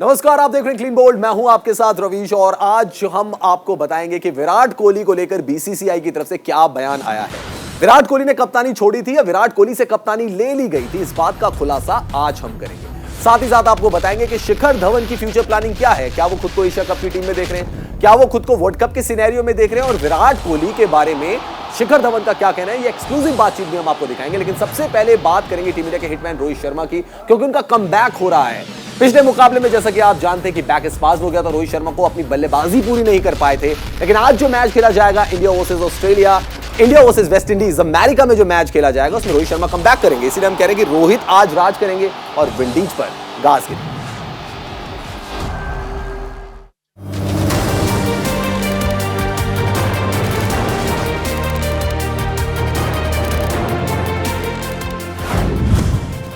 नमस्कार, आप देख रहे हैं क्लीन बोल्ड। मैं हूं आपके साथ रवीश और आज हम आपको बताएंगे कि विराट कोहली को लेकर बीसीसीआई की तरफ से क्या बयान आया है। विराट कोहली ने कप्तानी छोड़ी थी या विराट कोहली से कप्तानी ले ली गई थी, इस बात का खुलासा आज हम करेंगे। साथ ही साथ आपको बताएंगे कि शिखर धवन की फ्यूचर प्लानिंग क्या है। क्या वो खुद को एशिया कप की टीम में देख रहे हैं, क्या वो खुद को वर्ल्ड कप के सिनेरियो में देख रहे हैं, और विराट कोहली के बारे में शिखर धवन का क्या कहना है, ये एक्सक्लूसिव बातचीत भी हम आपको दिखाएंगे। लेकिन सबसे पहले बात करेंगे टीम इंडिया के हिटमैन रोहित शर्मा की, क्योंकि उनका कमबैक हो रहा है। पिछले मुकाबले में जैसा कि आप जानते हैं कि बैक स्पाज हो गया था रोहित शर्मा को, अपनी बल्लेबाजी पूरी नहीं कर पाए थे। लेकिन आज जो मैच खेला जाएगा India versus Australia, India versus West Indies, America में जो मैच खेला जाएगा उसमें रोहित शर्मा कमबैक करेंगे। इसीलिए हम कह रहे हैं कि रोहित आज राज करेंगे और विंडीज पर गाज गिरेंगे।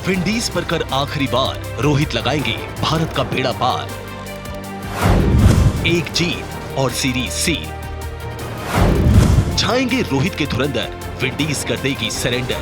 विंडीज पर कर आखिरी बार रोहित लगाएंगे भारत का बेड़ा पार। एक जीत और सीरीज सील। छाएंगे रोहित के धुरंधर, विंडीज कर देगी सरेंडर।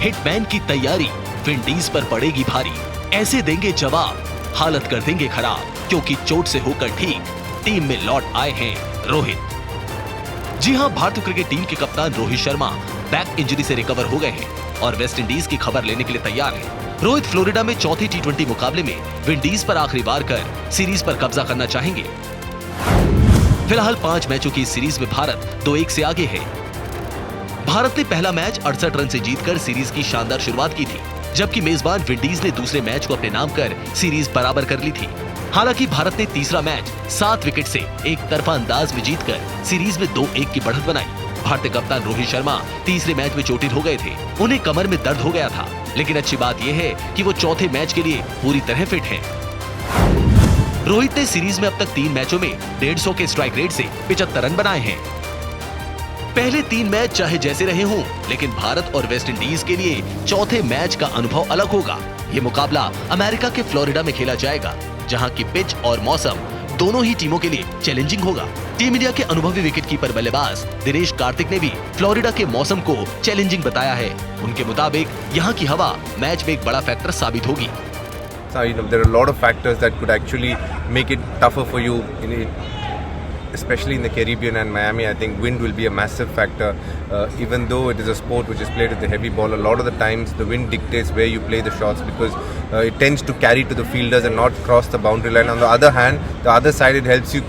हिटमैन की तैयारी विंडीज पर पड़ेगी भारी। ऐसे देंगे जवाब, हालत कर देंगे खराब, क्योंकि चोट से होकर ठीक टीम में लौट आए हैं रोहित। जी हां, भारतीय क्रिकेट टीम के कप्तान रोहित शर्मा बैक इंजरी से रिकवर हो गए हैं और वेस्ट इंडीज की खबर लेने के लिए तैयार हैं। रोहित फ्लोरिडा में चौथे टी20 मुकाबले में विंडीज पर आखिरी बार कर सीरीज पर कब्जा करना चाहेंगे। फिलहाल 5 मैचों की इस सीरीज में भारत 2-1 से आगे है। भारत ने पहला मैच 68 रन से जीतकर सीरीज की शानदार शुरुआत की थी, जबकि मेजबान विंडीज ने दूसरे मैच को अपने नाम कर सीरीज बराबर कर ली थी। हालांकि भारत ने तीसरा मैच 7 विकेट से एक तरफा अंदाज में जीतकर सीरीज में 2-1 की बढ़त बनाई। भारतीय कप्तान रोहित शर्मा तीसरे मैच में चोटिल हो गए थे, उन्हें कमर में दर्द हो गया था। लेकिन अच्छी बात यह है कि वो चौथे मैच के लिए पूरी तरह फिट हैं। रोहित ने सीरीज में अब तक 3 मैचों में 150 के स्ट्राइक रेट से 75 रन बनाए हैं। पहले 3 मैच चाहे जैसे रहे हों, लेकिन भारत और वेस्ट इंडीज के लिए चौथे मैच का अनुभव अलग होगा। ये मुकाबला अमेरिका के फ्लोरिडा में खेला जाएगा, जहां की पिच और मौसम दोनों ही टीमों के लिए चैलेंजिंग होगा। टीम इंडिया के अनुभवी विकेटकीपर बल्लेबाज दिनेश कार्तिक ने भी फ्लोरिडा के मौसम को चैलेंजिंग बताया है। उनके मुताबिक यहाँ की हवा मैच में एक बड़ा फैक्टर साबित होगी। There are a lot of factors that could actually make it tougher for you, especially in the Caribbean and Miami. I think wind will be a massive factor. Even though it is a sport which is played with the heavy ball, a lot of the times the wind dictates where you play the shots because it tends to carry to the fielders and not cross the boundary line. On the other hand, the other side, it helps you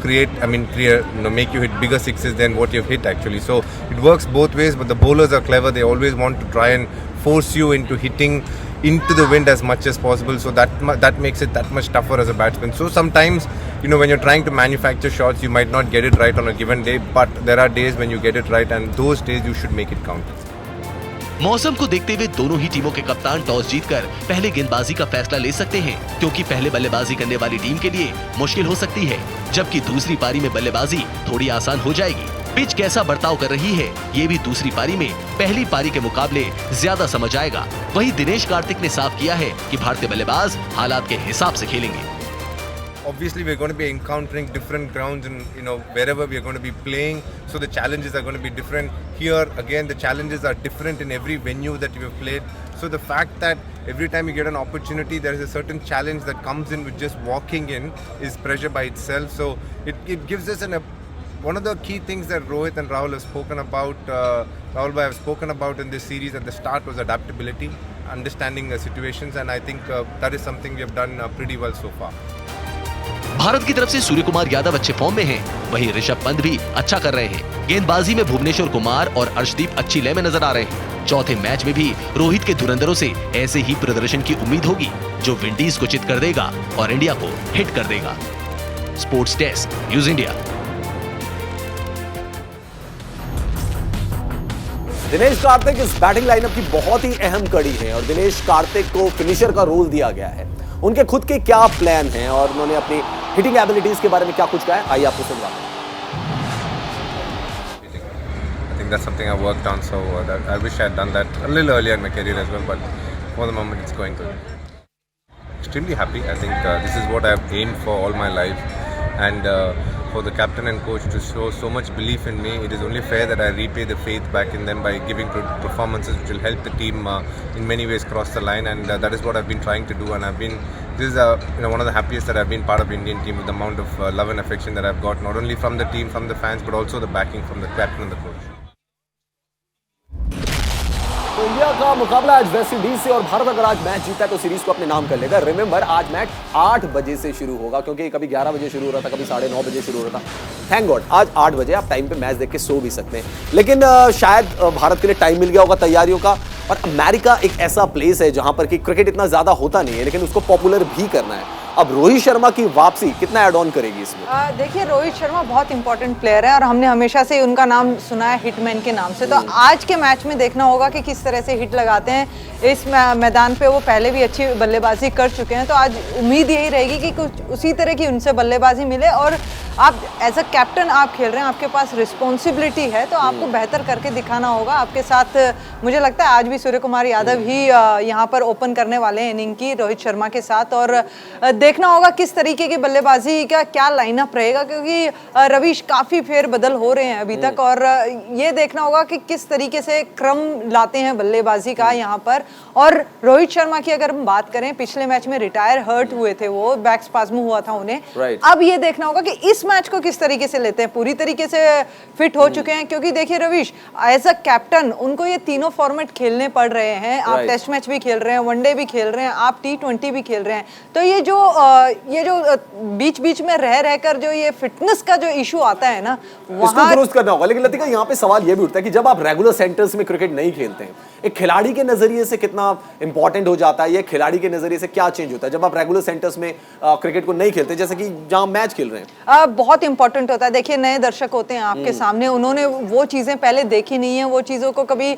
make you hit bigger sixes than what you've hit actually. So it works both ways, but the bowlers are clever. They always want to try and force you into hitting into the wind as much as possible, so that makes it that much tougher as a batsman. So sometimes, when you're trying to manufacture shots, you might not get it right on a given day, but there are days when you get it right, and those days you should make it count. मौसम को देखते हुए दोनों ही टीमों के कप्तान toss जीतकर पहले गेंदबाजी का फैसला ले सकते हैं, क्योंकि पहले बल्लेबाजी करने वाली टीम के लिए मुश्किल हो सकती है, जबकि दूसरी पारी में बल्लेबाजी थोड़ी आसान हो जाएगी। पिच कैसा बर्ताव कर रही है, ये भी दूसरी पारी में पहली पारी के मुकाबले ज्यादा समझ आएगा। वहीं दिनेश कार्तिक ने साफ किया है कि भारतीय बल्लेबाज हालात के हिसाब से खेलेंगे। Obviously, we're going to be encountering different grounds and wherever we're going to be playing, so the challenges are going to be different. Here again, the challenges are different in every venue that you've played. So the fact that every time you get an opportunity, there is a certain challenge that comes in with just walking in is pressure by itself. So it gives us one of the key things that Rohit and Rahul have spoken about, Rahul have spoken about in this series at the start was adaptability, understanding the situations, and I think that is something we have done pretty well so far. Bharat की तरफ से सूर्य कुमार यादव अच्छे form में हैं, वहीं ऋषभ पंत भी अच्छा कर रहे हैं। गेंदबाजी में भुवनेश्वर कुमार और अर्शदीप अच्छी लय में नजर आ रहे हैं। चौथे मैच में भी रोहित के धुरंधरों से ऐसे ही प्रदर्शन की उम्मीद होगी, जो विंडीज को चित कर देगा और इंडिया को हिट कर देगा। Sports desk, news India. Dinesh Karthik इस बैटिंग लाइनअप की बहुत ही अहम कड़ी है और दिनेश कार्तिक को फिनिशर का रोल दिया गया है। उनके खुद के क्या प्लान हैं और उन्होंने अपनी हिटिंग एबिलिटीज के बारे में क्या कुछ कहा है, आइए आपको सुनवाते हैं। I think that's something I worked on, so that I wish I had done that a little earlier in my career as well, but for the moment it's going good. Extremely happy. I think this is what I've aimed for all my life, and for the captain and coach to show so much belief in me. It is only fair that I repay the faith back in them by giving performances which will help the team in many ways cross the line, and that is what I've been trying to do. And this is one of the happiest that I've been part of the Indian team, with the amount of love and affection that I've got, not only from the team, from the fans, but also the backing from the captain and the coach. तो India का मुकाबला आज West Indies से, और भारत अगर आज match जीता है तो सीरीज को अपने नाम कर लेगा। रिमेंबर, आज मैच 8 बजे से शुरू होगा, क्योंकि कभी 11 बजे शुरू हो रहा था, कभी 9:30 बजे शुरू हो रहा था। थैंक गॉड आज 8 बजे आप टाइम पे मैच देख के सो भी सकते हैं। लेकिन शायद भारत के लिए टाइम मिल गया होगा तैयारियों का। और अमेरिका एक ऐसा प्लेस है जहां पर कि क्रिकेट इतना ज्यादा होता नहीं है, लेकिन उसको पॉपुलर भी करना है। अब रोहित शर्मा की वापसी कितना ऐड ऑन करेगी इसमें? देखिए, रोहित शर्मा बहुत इंपॉर्टेंट प्लेयर है और हमने हमेशा से उनका नाम सुना है हिटमैन के नाम से। तो आज के मैच में देखना होगा कि किस तरह से हिट लगाते हैं। इस मैदान पे वो पहले भी अच्छी बल्लेबाजी कर चुके हैं, तो आज उम्मीद यही रहेगी कि कुछ उसी तरह की उनसे बल्लेबाजी मिले। और आप एज अ कैप्टन आप खेल रहे हैं, आपके पास रिस्पॉन्सिबिलिटी है, तो आपको बेहतर करके दिखाना होगा। आपके साथ मुझे लगता है आज भी सूर्य कुमार यादव ही यहाँ पर ओपन करने वाले हैं इनिंग की रोहित शर्मा के साथ। और देखना होगा किस तरीके की बल्लेबाजी का क्या लाइनअप रहेगा, क्योंकि रवीश काफ़ी फेरबदल हो रहे हैं अभी तक। और ये देखना होगा कि किस तरीके से क्रम लाते हैं बल्लेबाजी का यहाँ पर। और रोहित शर्मा की अगर हम बात करें, पिछले मैच में रिटायर हर्ट हुए थे, वो बैक स्पाज्म हुआ था उन्हें। अब ये देखना होगा कि इस मैच को किस तरीके से लेते हैं। पूरी तरीके से फिट हो चुके हैं, क्योंकि देखिए रवीश एज अ कैप्टन उनको ये तीनों फॉर्मेट खेलने पड़ रहे हैं। आप टेस्ट मैच भी खेल रहे हैं, वनडे भी खेल रहे हैं, आप T20 भी खेल रहे हैं। तो ये जो बीच बीच में रहकर जो ये फिटनेस का जो इशू आता है ना, इसको दुरुस्त करना होगा। लेकिन लतिका, यहाँ पे सवाल ये भी उठता है कि जब आप रेगुलर सेंटर्स में क्रिकेट नहीं खेलते हैं, एक खिलाड़ी के नजरिए से कितना इंपॉर्टेंट हो जाता है, ये खिलाड़ी के नजरिए से क्या चेंज होता है जब आप रेगुलर सेंटर्स में क्रिकेट को नहीं खेलते, जैसे कि जहां मैच खेल रहे हैं? बहुत इंपॉर्टेंट होता है। देखिए, नए दर्शक होते हैं आपके सामने, उन्होंने वो चीजें पहले देखी नहीं है, वो चीजों को कभी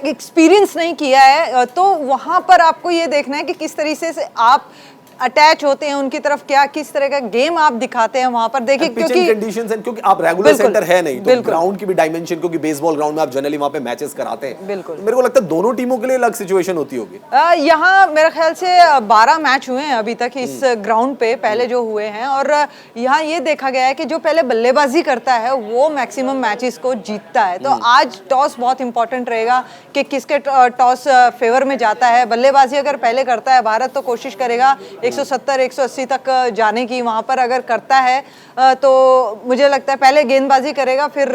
एक्सपीरियंस नहीं किया है। तो वहां पर आपको ये देखना है कि किस तरीके से आप अटैच होते हैं उनकी तरफ, क्या किस तरह का गेम आप दिखाते हैं वहां पर। देखिए, क्योंकि कंडीशंस हैं, क्योंकि आप रेगुलर सेंटर है नहीं, तो ग्राउंड की भी डायमेंशन, क्योंकि बेसबॉल ग्राउंड में आप जनरली वहां पे मैचेस कराते हैं। बिल्कुल, मेरे को लगता है दोनों टीमों के लिए अलग सिचुएशन होती होगी। यहाँ मेरे ख्याल से 12 मैच हुए हैं अभी तक इस ग्राउंड पे, पहले जो हुए हैं। और यहाँ ये देखा गया है कि जो पहले बल्लेबाजी करता है वो मैक्सिमम मैचेस को जीतता है। तो आज टॉस बहुत इंपॉर्टेंट रहेगा कि किसके टॉस फेवर में जाता है। बल्लेबाजी अगर पहले करता है भारत, तो कोशिश करेगा 170-180 तक जाने की। वहां पर अगर करता है तो मुझे लगता है पहले गेंदबाजी करेगा, फिर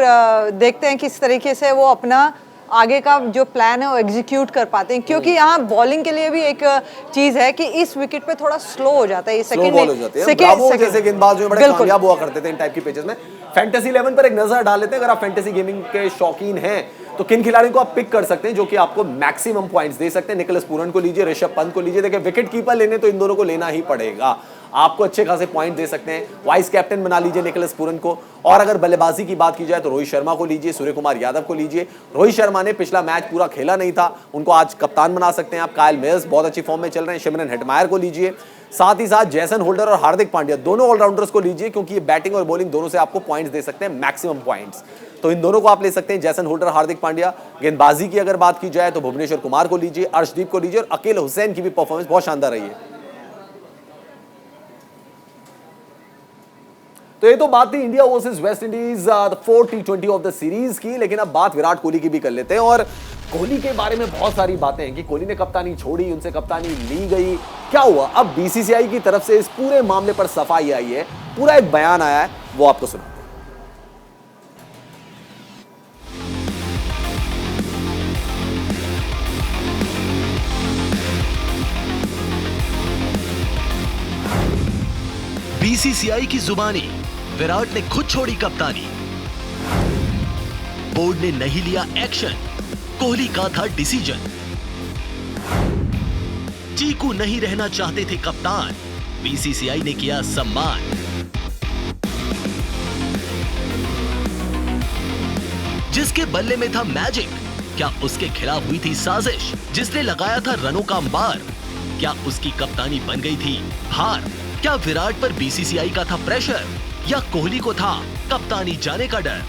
देखते हैं किस तरीके से वो अपना आगे का जो प्लान है वो एग्जीक्यूट कर पाते हैं। क्योंकि यहाँ बॉलिंग के लिए भी एक चीज है कि इस विकेट पे थोड़ा स्लो हो जाता है, ये सेकंड जैसे गेंदबाज जो बड़े कामयाब हुआ करते थे इन टाइप की पिचेस में। फैंटेसी 11 पर एक नजर डाल लेते हैं। अगर आप फैंटेसी गेमिंग के शौकीन हैं तो किन खिलाड़ियों को आप पिक कर सकते हैं जो कि आपको मैक्सिमम पॉइंट्स दे सकते हैं? निकोलस पूरन को लीजिए, ऋषभ पंत को लीजिए। देखिए, विकेट कीपर लेने तो इन दोनों को लेना ही पड़ेगा, आपको अच्छे खासे पॉइंट दे सकते हैं। वाइस कैप्टन बना लीजिए निकोलस पूरन को। और अगर बल्लेबाजी की बात की जाए तो रोहित शर्मा को लीजिए, सूर्य कुमार यादव को लीजिए। रोहित शर्मा ने पिछला मैच पूरा खेला नहीं था, उनको आज कप्तान बना सकते हैं आप। कायल मिल्स बहुत अच्छी फॉर्म में चल रहे हैं। शिमरन हेटमायर को लीजिए, साथ ही साथ जैसन होल्डर और हार्दिक पांड्या, दोनों ऑलराउंडर्स को लीजिए, क्योंकि ये बैटिंग और बॉलिंग दोनों से आपको पॉइंट्स दे सकते हैं, मैक्सिमम पॉइंट्स। तो इन दोनों को आप ले सकते हैं, जैसन होल्डर, हार्दिक पांड्या। गेंदबाजी की अगर बात की जाए तो भुवनेश्वर कुमार को लीजिए, अर्शदीप को लीजिए, और अकील हुसैन की भी परफॉर्मेंस बहुत शानदार रही है। तो ये तो बात थी India versus West Indies, the 4th T20 of the series की। लेकिन अब बात विराट कोहली की भी कर लेते हैं। और कोहली के बारे में बहुत सारी बातें हैं कि कोहली ने कप्तानी छोड़ी, उनसे कप्तानी ली गई, क्या हुआ? अब बीसीसीआई की तरफ से इस पूरे मामले पर सफाई आई है, पूरा एक बयान आया है, वो आपको सुनाते हैं। बीसीसीआई की जुबानी, विराट ने खुद छोड़ी कप्तानी, बोर्ड ने नहीं लिया एक्शन, कोहली का था डिसीजन। चीकू नहीं रहना चाहते थे कप्तान, बीसीसीआई ने किया सम्मान। जिसके बल्ले में था मैजिक, क्या उसके खिलाफ हुई थी साजिश? जिसने लगाया था रनों का अंबार, क्या उसकी कप्तानी बन गई थी हार? क्या विराट पर बीसीसीआई का था प्रेशर, या कोहली को था कप्तानी जाने का डर?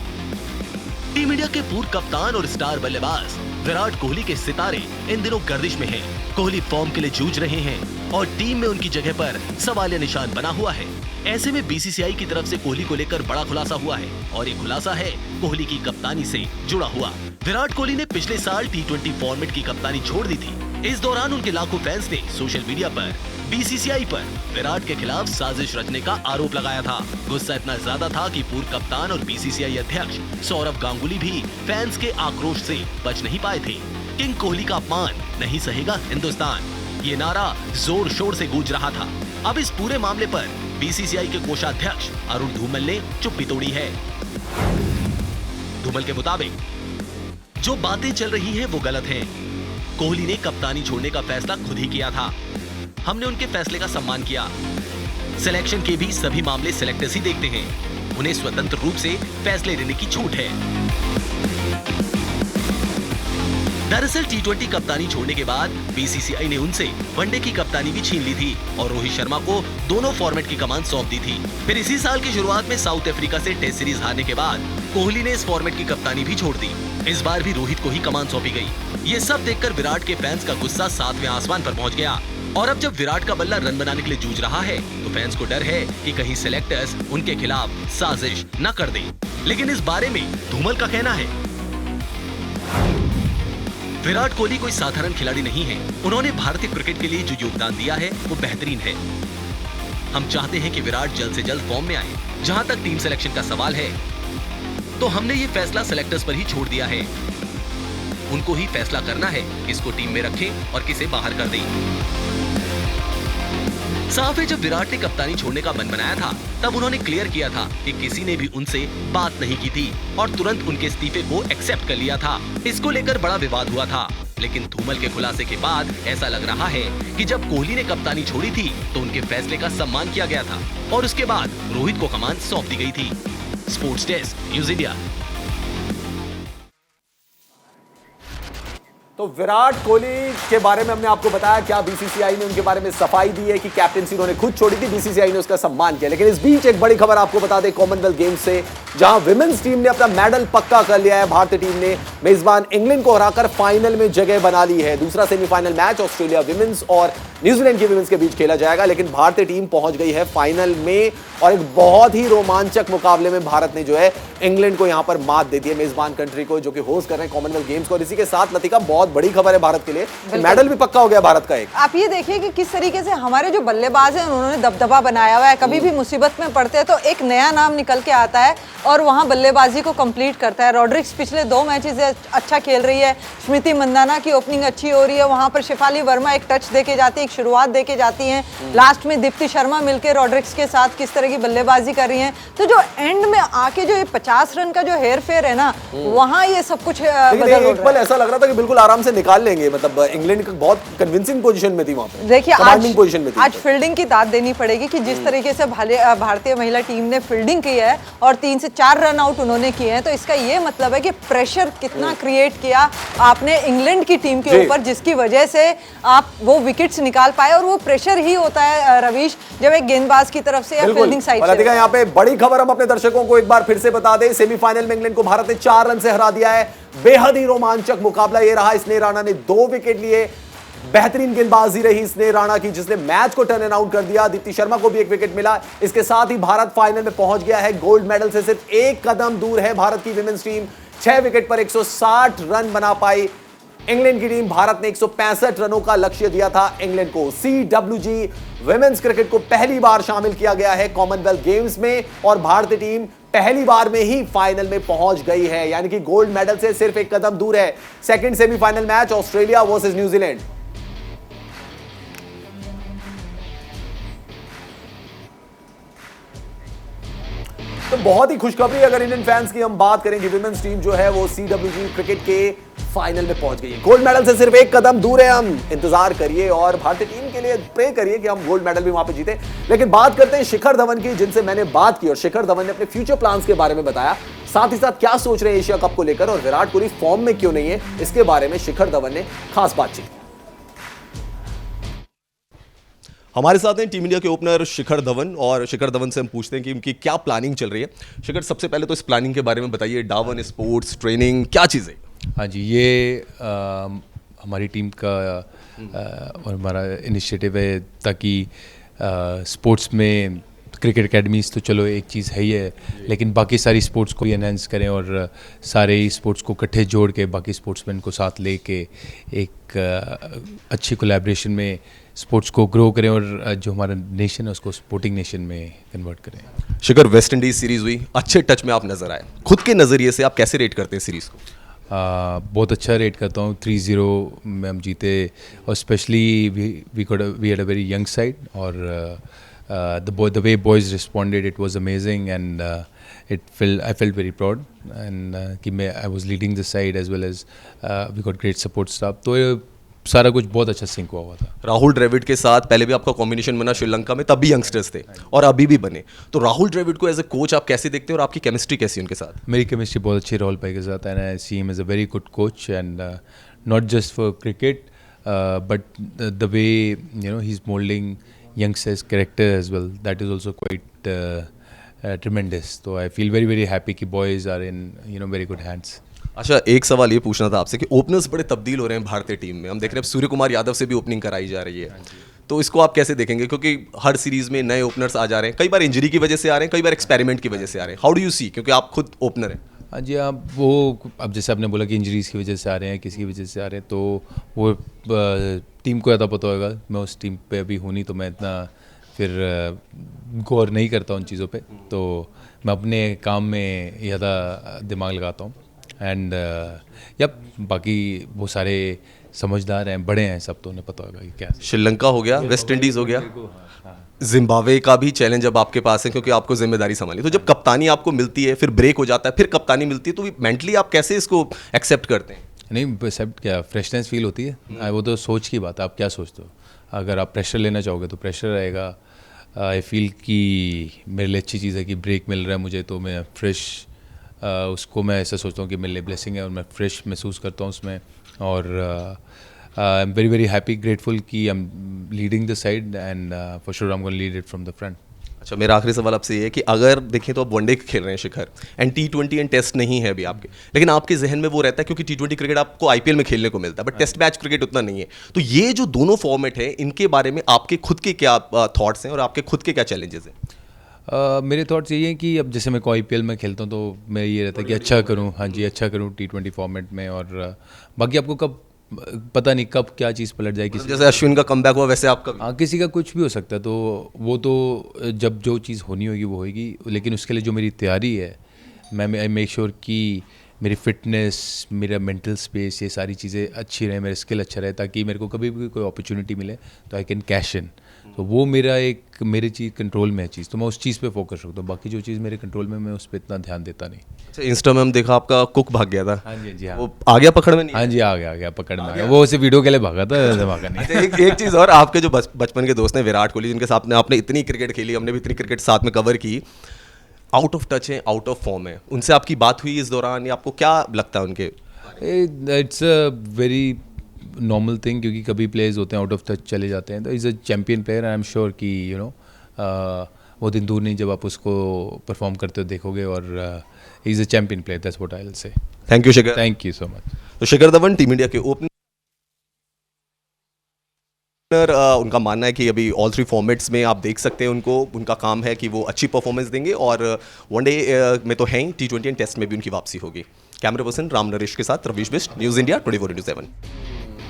टीम इंडिया के पूर्व कप्तान और स्टार बल्लेबाज विराट कोहली के सितारे इन दिनों गर्दिश में हैं। कोहली फॉर्म के लिए जूझ रहे हैं और टीम में उनकी जगह पर सवालिया निशान बना हुआ है। ऐसे में बीसीसीआई की तरफ से कोहली को लेकर बड़ा खुलासा हुआ है और ये खुलासा है कोहली की कप्तानी से जुड़ा हुआ। विराट कोहली ने पिछले साल T20 फॉर्मेट की कप्तानी छोड़ दी थी। इस दौरान उनके लाखों फैंस ने सोशल मीडिया पर बीसीसीआई पर विराट के खिलाफ साजिश रचने का आरोप लगाया था। गुस्सा इतना ज्यादा था कि पूर्व कप्तान और बीसीसीआई अध्यक्ष सौरव गांगुली भी फैंस के आक्रोश से बच नहीं पाए थे। किंग कोहली का अपमान नहीं सहेगा हिंदुस्तान, ये नारा जोर शोर से गूंज रहा था। अब इस पूरे मामले पर बीसीसीआई के कोषाध्यक्ष अरुण धूमल ने चुप्पी तोड़ी है। धूमल के मुताबिक जो बातें चल रही हैं वो गलत हैं। कोहली ने कप्तानी छोड़ने का फैसला खुद ही किया था। हमने उनके फैसले का सम्मान किया। सिलेक्शन के भी सभी मामले सिलेक्टर्स ही देखते हैं। उन्हें स्वतंत्र रूप से फैसले लेने की छूट है। दरअसल T20 कप्तानी छोड़ने के बाद बीसीसीआई ने उनसे वनडे की कप्तानी भी छीन ली थी और रोहित शर्मा को दोनों फॉर्मेट की कमान सौंप दी थी। फिर इसी साल की शुरुआत में साउथ अफ्रीका से टेस्ट सीरीज हारने के बाद कोहली ने इस फॉर्मेट की कप्तानी भी छोड़ दी। इस बार भी रोहित को ही कमान सौंपी गई। ये सब देखकर विराट के फैंस का गुस्सा 7वें आसमान पर पहुंच गया और अब जब विराट का बल्ला रन बनाने के लिए जूझ रहा है तो फैंस को डर है कि कहीं सिलेक्टर्स उनके खिलाफ साजिश न कर दें। लेकिन इस बारे में धूमल का कहना है, विराट कोहली कोई साधारण खिलाड़ी नहीं है। उन्होंने भारतीय क्रिकेट के लिए जो योगदान दिया है वो बेहतरीन है। हम चाहते हैं कि विराट जल्द से जल्द फॉर्म में आए। जहां तक टीम सिलेक्शन का सवाल है तो हमने ये फैसला सिलेक्टर्स पर ही छोड़ दिया है। उनको ही फैसला करना है किसको टीम में रखें और किसे बाहर कर दें। साफ है, जब विराट ने कप्तानी छोड़ने का मन बनाया था तब उन्होंने क्लियर किया था कि किसी ने भी उनसे बात नहीं की थी और तुरंत उनके इस्तीफे को एक्सेप्ट कर लिया था। इसको लेकर बड़ा विवाद हुआ था। लेकिन धूमल के खुलासे के बाद ऐसा लग रहा है कि जब कोहली ने कप्तानी छोड़ी थी तो उनके फैसले का सम्मान किया गया था और उसके बाद रोहित को कमान सौंप दी गई थी। Sports desk, news India. तो विराट कोहली के बारे में हमने आपको बताया, क्या बीसीसीआई ने उनके बारे में सफाई दी है कि कैप्टेंसी उन्होंने खुद छोड़ी थी, बीसीसीआई ने उसका सम्मान किया। लेकिन इस बीच एक बड़ी खबर आपको बता दें कॉमनवेल्थ गेम्स से, जहां विमेंस टीम ने अपना मेडल पक्का कर लिया है। भारतीय टीम ने मेजबान इंग्लैंड को हराकर फाइनल में जगह बना ली है। दूसरा सेमीफाइनल मैच ऑस्ट्रेलिया विमेंस और न्यूजीलैंड की विमेंस के बीच खेला जाएगा, लेकिन भारतीय टीम पहुंच गई है फाइनल में और एक बहुत ही रोमांचक मुकाबले में भारत ने जो है इंग्लैंड को यहां पर मात दे दी है, मेजबान कंट्री को, जो कि होस्ट कर रहे हैं कॉमनवेल्थ गेम्स को। और इसी के साथ लतिका बहुत बड़ी खबर है भारत के लिए, मेडल भी पक्का हो गया भारत का एक। आप ये देखिए कि किस तरीके से हमारे जो बल्लेबाज हैं उन्होंने दबदबा बनाया हुआ है। कभी भी मुसीबत में पड़ते हैं तो एक नया नाम निकल के आता है और वहां बल्लेबाजी को कंप्लीट करता है। रॉड्रिक्स पिछले 2 मैचेस से अच्छा खेल रही है। स्मृति मंदाना की ओपनिंग अच्छी हो रही है। वहां पर शेफाली वर्मा एक टच देके जाती है, एक शुरुआत देके जाती हैं। लास्ट में दीप्ति शर्मा मिलकर रॉड्रिक्स के साथ किस तरह की बल्लेबाजी कर रही हैं। तो जो एंड में आके जो ये 50 रन का जो हेर फेर है ना, वहां ये सब कुछ बदल रहा है। एक पल ऐसा लग रहा था कि बिल्कुल आराम से निकाल लेंगे, मतलब इंग्लैंड बहुत कन्विंसिंग पोजीशन में थी वहां पे। देखिए आज थी। फील्डिंग की दाद देनी पड़ेगी कि जिस तरीके से भारतीय महिला टीम ने फील्डिंग की है और 3 से 4 रन आउट उन्होंने किए हैं, तो इसका ये मतलब है कि प्रेशर कितना क्रिएट किया आपने इंग्लैंड की टीम के ऊपर, जिसकी वजह से आप वो विकेट्स निकाल पाए। और वो प्रेशर ही होता है रवीश, जब एक गेंदबाज की तरफ से या फील्डिंग साइड से। यहाँ पे बड़ी खबर हम अपने दर्शकों को एक बार फिर से बता दें, सेमीफाइनल में इंग्लैंड को भारत ने 4 रन से हरा दिया है। बेहद ही रोमांचक मुकाबला ये रहा। स्नेह राणा ने 2 विकेट लिए। बेहतरीन गेंदबाजी रही स्नेह राणा की, जिसने मैच को टर्न अराउंड कर दिया। दीप्ति शर्मा को भी 1 विकेट मिला। इसके साथ ही भारत फाइनल में पहुंच गया है। गोल्ड मेडल से सिर्फ 1 कदम दूर है भारत की विमेंस टीम। 6 विकेट पर 160 रन बना पाई इंग्लैंड की टीम। भारत ने 165 रनों का लक्ष्य दिया था इंग्लैंड को। CWG विमेंस क्रिकेट को पहली बार शामिल किया गया है कॉमनवेल्थ गेम्स में और भारतीय टीम पहली बार में ही फाइनल में पहुंच गई है, यानी कि गोल्ड मेडल से सिर्फ 1 कदम दूर है। Second semifinal match Australia versus New Zealand. तो बहुत ही खुशखबरी अगर इंडियन फैंस की हम बात करें कि विमेंस टीम जो है वो CWG क्रिकेट के फाइनल में पहुंच गई है। गोल्ड मेडल से सिर्फ 1 कदम दूर है। हम इंतजार करिए और भारतीय टीम के लिए प्रे करिए कि हम गोल्ड मेडल भी वहां पे जीते। लेकिन बात करते हैं शिखर धवन की, जिनसे मैंने बात की और शिखर धवन ने अपने फ्यूचर प्लान्स के बारे में बताया, साथ ही साथ क्या सोच रहे हैं एशिया कप को लेकर और विराट कोहली फॉर्म में क्यों नहीं है, इसके बारे में शिखर धवन ने खास बातचीत। हमारे साथ हैं टीम इंडिया के ओपनर शिखर धवन और शिखर धवन से हम पूछते हैं कि उनकी क्या प्लानिंग चल रही है। शिखर, सबसे पहले तो इस प्लानिंग के बारे में बताइए। डावन स्पोर्ट्स ट्रेनिंग क्या चीज़ है? हाँ जी, ये हमारी टीम का और हमारा इनिशिएटिव है ताकि स्पोर्ट्स में क्रिकेट एकेडमीज़ तो चलो एक चीज़ है ही है, लेकिन बाकी सारी स्पोर्ट्स को भी एनहांस करें और सारे स्पोर्ट्स को इकट्ठे जोड़ के बाकी स्पोर्ट्समैन को साथ लेके एक अच्छी कोलैबोरेशन में स्पोर्ट्स को ग्रो करें और जो हमारा नेशन है उसको स्पोर्टिंग नेशन में कन्वर्ट करें। शिखर, वेस्ट इंडीज सीरीज हुई, अच्छे टच में आप नजर आए, खुद के नजरिए से आप कैसे रेट करते हैं सीरीज को? बहुत अच्छा रेट करता हूँ। 3-0 में हम जीते और specially we had a very young side और the way boys responded, it was amazing, and I felt very proud, and I was leading the side as well as we got great support staff. तो ये सारा कुछ बहुत अच्छा sink हुआ था। राहुल द्रविड़ के साथ पहले भी आपका कॉम्बिनेशन बना श्रीलंका में, तब भी यंगस्टर्स थे और अभी भी बने, तो राहुल द्रविड़ को एज ए कोच आप कैसे देखते हैं और आपकी केमिस्ट्री कैसी है उनके साथ? मेरी केमिस्ट्री बहुत अच्छी राहुल भाई के साथ, and I see him as a very good coach, and not just for cricket but the way he is moulding youngsters character as well, that is also quite tremendous. So I feel very very happy कि boys are in very good hands. अच्छा, एक सवाल ये पूछना था आपसे कि openers बड़े तब्दील हो रहे हैं भारतीय टीम में, हम देख रहे हैं सूर्य कुमार यादव से भी ओपनिंग कराई जा रही है, तो इसको आप कैसे देखेंगे? क्योंकि हर सीरीज में नए ओपनर्स आ जा रहे हैं, कई बार इंजरी की वजह से आ रहे हैं, कई बार एक्सपेरिमेंट की वजह से आ रहे हैं, हाउ डू यू सी, क्योंकि आप खुद ओपनर हैं? हाँ जी, आप वो अब जैसे आपने बोला कि इंजरीज़ की वजह से आ रहे हैं, किसी की वजह से आ रहे हैं, तो वो टीम को ज़्यादा पता होगा। मैं उस टीम पे अभी हूँ नहीं, तो मैं इतना फिर गौर नहीं करता उन चीज़ों पे, तो मैं अपने काम में ज़्यादा दिमाग लगाता हूँ। एंड बाकी वो सारे समझदार हैं, बड़े हैं, सब तो उन्हें पता होगा कि क्या। श्रीलंका हो गया, वेस्ट इंडीज़ हो गया, जिम्बाब्वे का भी चैलेंज अब आपके पास है क्योंकि आपको जिम्मेदारी संभाली, तो जब कप्तानी आपको मिलती है, फिर ब्रेक हो जाता है, फिर कप्तानी मिलती है, तो मेंटली आप कैसे इसको एक्सेप्ट करते हैं? नहीं, एक्सेप्ट क्या, फ्रेशनेस फील होती है। वो तो सोच की बात है, आप क्या सोचते हो। अगर आप प्रेशर लेना चाहोगे तो प्रेशर रहेगा। आई फील कि मेरे लिए अच्छी चीज़ है कि ब्रेक मिल रहा है मुझे, तो मैं फ्रेश उसको मैं ऐसा सोचता हूँ कि मेरे लिए ब्लेसिंग है और मैं फ्रेश महसूस करता हूँ उसमें। और I am very very happy, grateful कि I am leading the side, and for sure I am going to lead it from the front. अच्छा, मेरा आखिरी सवाल आपसे ये है कि अगर देखें तो आप वनडे खेल रहे हैं शिखर, एंड T20 एंड टेस्ट नहीं है अभी आपके, लेकिन आपके जहन में वो रहता है क्योंकि T20 क्रिकेट आपको IPL में खेलने को मिलता है, बट टेस्ट मैच क्रिकेट उतना नहीं है, तो ये जो दोनों फॉर्मेट है, इनके बारे में आपके खुद के क्या थॉट्स हैं और आपके खुद के क्या चैलेंजेस हैं? मेरे थॉट्स यही हैं कि अब जैसे मैं को IPL में खेलता हूँ तो मैं ये रहता है कि अच्छा करूँ, हाँ जी अच्छा करूँ T20 फॉर्मेट में, और बाकी आपको कब पता नहीं कब क्या चीज़ पलट जाएगी। जैसे अश्विन का कमबैक हुआ वैसे आपका, हाँ किसी का कुछ भी हो सकता है, तो वो तो जब जो चीज़ होनी होगी वो होगी, लेकिन उसके लिए जो मेरी तैयारी है, मैं आई मेक श्योर कि मेरी फिटनेस, मेरा मेंटल स्पेस, ये सारी चीज़ें अच्छी रहे, मेरा स्किल अच्छा रहे, ताकि मेरे को कभी भी कोई अपॉर्चुनिटी मिले तो आई कैन कैश इन। तो वो मेरी चीज़ कंट्रोल में है चीज़, तो मैं उस चीज़ पे फोकस रखता हूँ, बाकी जो चीज़ मेरे कंट्रोल में मैं उस पर इतना ध्यान देता नहीं। अच्छा, इंस्टा में हम देखा आपका कुक भाग गया था। हाँ जी हाँ, वो आ गया पकड़ में? नहीं, हाँ जी आ गया पकड़ में, वो उसे वीडियो के लिए भागा था, भागा नहीं। अच्छा, एक चीज़ और, आपके जो बचपन के दोस्त हैं विराट कोहली, जिनके साथ आपने इतनी क्रिकेट खेली, हमने भी इतनी क्रिकेट साथ में कवर की, आउट ऑफ टच है, आउट ऑफ फॉर्म है, उनसे आपकी बात हुई इस दौरान, या आपको क्या लगता है उनके? It's a very normal thing, क्योंकि कभी प्लेयर्स होते हैं आउट ऑफ टच चले जाते हैं, तो is a champion player, I am sure कि वो दिन दूर नहीं जब आप उसको परफॉर्म करते हो देखोगे, और is a champion player, that's what I will say. Thank you Shikhar. Thank you so much. तो शिखर धवन टीम इंडिया के ओपनर, उनका मानना है कि अभी ऑल 3 फॉर्मेट्स में आप देख सकते हैं उनको, उनका काम है कि वो अच्छी परफॉर्मेंस देंगे, और वनडे में तो है ही, T20 एंड टेस्ट में भी उनकी वापसी होगी। कैमरा पर्सन राम नरेश के साथ रवीश बिष्ट, न्यूज़ इंडिया 24/7।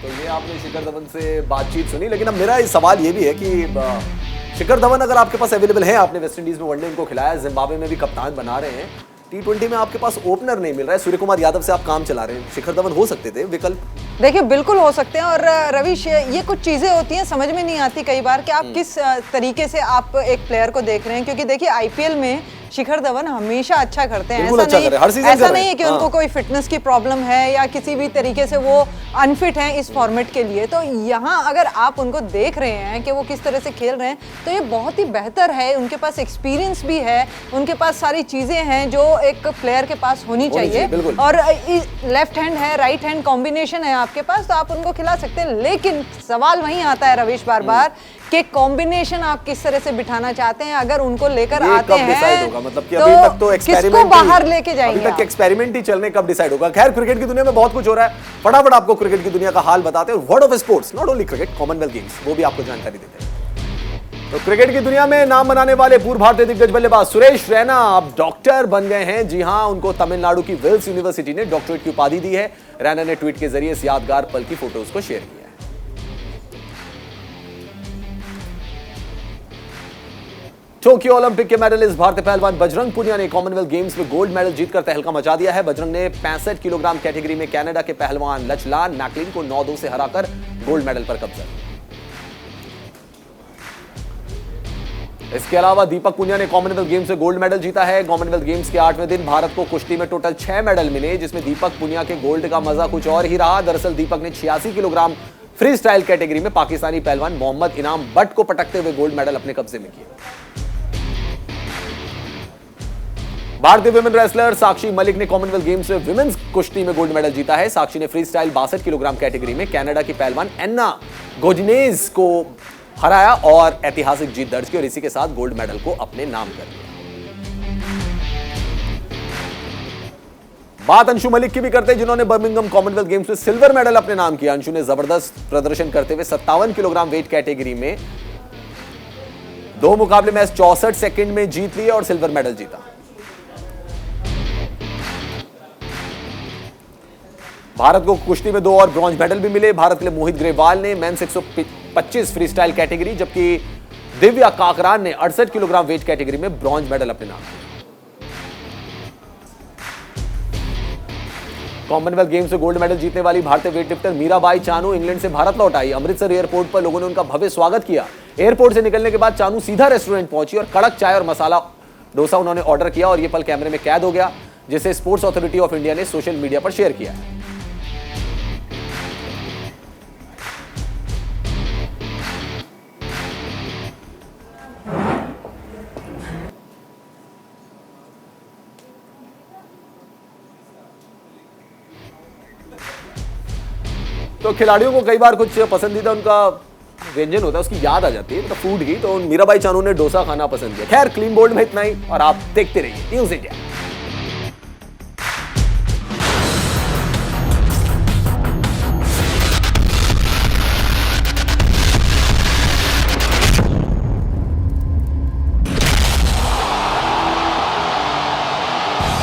तो ये आपने शिखर धवन से बातचीत सुनी, लेकिन अब मेरा सवाल ये भी है कि शिखर धवन अगर आपके पास अवेलेबल है, आपने वेस्ट इंडीज में वनडे इनको खिलाया, जिम्बाब्वे में भी कप्तान बना रहे हैं, T20 में आपके पास ओपनर नहीं मिल रहा है, सूर्य कुमार यादव से आप काम चला रहे हैं, शिखर धवन हो सकते थे विकल्प? देखिए बिल्कुल हो सकते हैं, और रवीश ये कुछ चीज़ें होती हैं समझ में नहीं आती कई बार कि आप किस तरीके से आप एक प्लेयर को देख रहे हैं, क्योंकि देखिए IPL में शिखर धवन हमेशा अच्छा करते हैं, ऐसा नहीं है कि उनको कोई फिटनेस की प्रॉब्लम है या किसी भी तरीके से वो अनफिट हैं इस फॉर्मेट के लिए। तो यहाँ अगर आप उनको देख रहे हैं कि वो किस तरह से खेल रहे हैं, तो ये बहुत ही बेहतर है, उनके पास एक्सपीरियंस भी है, उनके पास सारी चीज़ें हैं जो एक प्लेयर के पास होनी चाहिए, और लेफ्ट हैंड है, राइट हैंड कॉम्बिनेशन है आपके पास, तो आप उनको खिला सकते हैं। लेकिन सवाल वहीं आता है रवीश बार बार कि कॉम्बिनेशन आप किस तरह से बिठाना चाहते हैं, अगर उनको लेकर ये आते कब हैं डिसाइड होगा? मतलब कि अभी तक तो एक्सपेरिमेंट किसको बाहर लेके जाएंगे अभी तक आप? एक्सपेरिमेंट ही चलने, कब डिसाइड होगा? खैर, क्रिकेट की दुनिया में बहुत कुछ हो रहा है, फटाफट आपको क्रिकेट की दुनिया का हाल बताते हैं। World of sports, not only cricket, Commonwealth games, वो भी आपको जानकारी देते हैं। तो क्रिकेट की दुनिया में नाम बनाने वाले पूर्व भारतीय दिग्गज बल्लेबाज सुरेश रैना अब डॉक्टर बन गए हैं। जी हां, उनको तमिलनाडु की विल्स यूनिवर्सिटी ने डॉक्टरेट की उपाधि दी है। रैना ने ट्वीट के जरिए इस यादगार पल की फोटोज को शेयर किया है। टोक्यो ओलंपिक के मेडलिस्ट भारतीय पहलवान बजरंग पुनिया ने कॉमनवेल्थ गेम्स में गोल्ड मेडल जीतकर तहलका मचा दिया है। बजरंग ने 65 किलोग्राम कैटेगरी में कनाडा के पहलवान लचलान मैकलिन को 9-2 से हराकर गोल्ड मेडल पर कब्जा किया। इसके अलावा दीपक पुनिया ने कॉमनवेल्थ गेम्स में गोल्ड मेडल जीता है। कॉमनवेल्थ गेम्स के 8वें दिन भारत को कुश्ती में टोटल 6 मेडल मिले, जिसमें दीपक पुनिया के गोल्ड का मजा कुछ और ही रहा। दरअसल दीपक ने 86 किलोग्राम फ्री स्टाइल कैटेगरी में पाकिस्तानी पहलवान मोहम्मद इनाम बट को पटकते हुए गोल्ड मेडल अपने कब्जे में किया। भारतीय विमेन रेसलर साक्षी मलिक ने कॉमनवेल्थ गेम्स में विमेन्स कुश्ती में गोल्ड मेडल जीता है। साक्षी ने फ्री स्टाइल 62 किलोग्राम कैटेगरी में कनाडा की पहलवान एन्ना गोजनेज को हराया और ऐतिहासिक जीत दर्ज की और इसी के साथ गोल्ड मेडल को अपने नाम कर लिया। बात अंशु मलिक की भी करते हैं, जिन्होंने बर्मिंघम कॉमनवेल्थ गेम्स में सिल्वर मेडल अपने नाम किया। अंशु ने जबरदस्त प्रदर्शन करते हुए 57 किलोग्राम वेट कैटेगरी में 2 मुकाबले मैच 64 सेकंड में जीत लिए और सिल्वर मेडल जीता। भारत को कुश्ती में 2 और ब्रॉन्ज मेडल भी मिले। भारत के लिए मोहित ग्रेवाल ने मेंस 125 फ्री स्टाइल कैटेगरी, जबकि दिव्या काकरान ने 68 किलोग्राम वेट कैटेगरी में ब्रॉन्ज मेडल अपने नाम किया। कॉमनवेल्थ गेम्स में गोल्ड मेडल जीतने वाली भारतीय वेटलिफ्टर मीराबाई चानू इंग्लैंड से भारत लौट आई। अमृतसर एयरपोर्ट पर लोगों ने उनका भव्य स्वागत किया। एयरपोर्ट से निकलने के बाद चानू सीधा रेस्टोरेंट पहुंची और कड़क चाय और मसाला डोसा उन्होंने ऑर्डर किया और यह पल कैमरे में कैद हो गया, जिसे स्पोर्ट्स अथॉरिटी ऑफ इंडिया ने सोशल मीडिया पर शेयर किया। तो खिलाड़ियों को कई बार कुछ पसंदीदा उनका व्यंजन होता है, उसकी याद आ जाती है, मतलब फूड की। तो मीराबाई चानू ने डोसा खाना पसंद किया। खैर, क्लीन बोल्ड में इतना ही और आप देखते रहिए न्यूज़ इंडिया।